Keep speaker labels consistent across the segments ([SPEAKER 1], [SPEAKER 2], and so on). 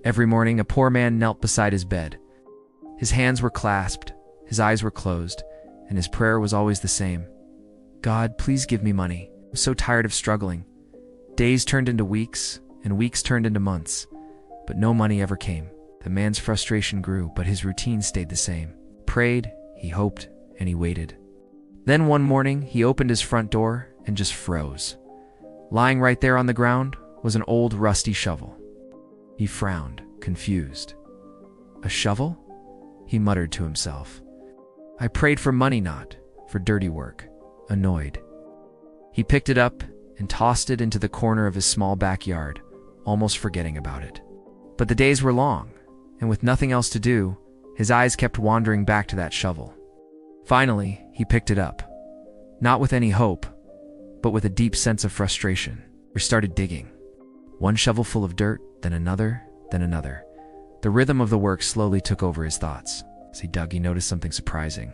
[SPEAKER 1] Every morning, a poor man knelt beside his bed. His hands were clasped, his eyes were closed, and his prayer was always the same. God, please give me money. I'm so tired of struggling. Days turned into weeks, and weeks turned into months, but no money ever came. The man's frustration grew, but his routine stayed the same. He prayed, he hoped, and he waited. Then one morning, he opened his front door and just froze. Lying right there on the ground was an old rusty shovel. He frowned, confused. A shovel? He muttered to himself. I prayed for money, not for dirty work. Annoyed. He picked it up and tossed it into the corner of his small backyard, almost forgetting about it. But the days were long, and with nothing else to do, his eyes kept wandering back to that shovel. Finally, he picked it up. Not with any hope, but with a deep sense of frustration. He started digging. One shovel full of dirt, then another, then another. The rhythm of the work slowly took over his thoughts. As he dug, he noticed something surprising.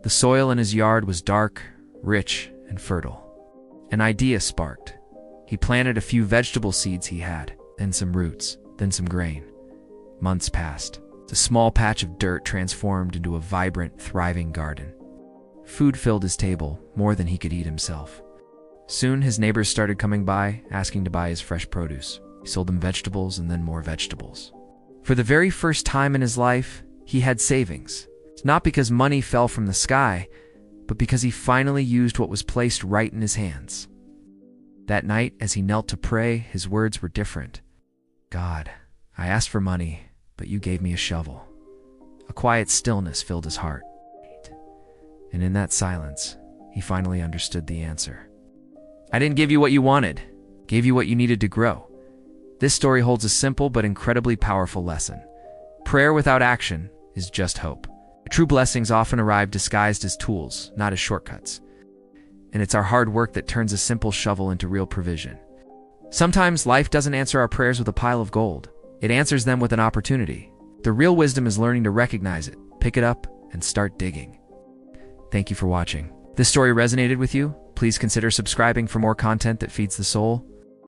[SPEAKER 1] The soil in his yard was dark, rich, and fertile. An idea sparked. He planted a few vegetable seeds he had, then some roots, then some grain. Months passed. The small patch of dirt transformed into a vibrant, thriving garden. Food filled his table, more than he could eat himself. Soon his neighbors started coming by, asking to buy his fresh produce. He sold them vegetables and then more vegetables. For the very first time in his life, he had savings. It's not because money fell from the sky, but because he finally used what was placed right in his hands. That night, as he knelt to pray, his words were different. God, I asked for money, but you gave me a shovel. A quiet stillness filled his heart. And in that silence, he finally understood the answer. I didn't give you what you wanted, gave you what you needed to grow. This story holds a simple but incredibly powerful lesson. Prayer without action is just hope. True blessings often arrive disguised as tools, not as shortcuts. And it's our hard work that turns a simple shovel into real provision. Sometimes life doesn't answer our prayers with a pile of gold. It answers them with an opportunity. The real wisdom is learning to recognize it, pick it up, and start digging. Thank you for watching. If this story resonated with you, please consider subscribing for more content that feeds the soul.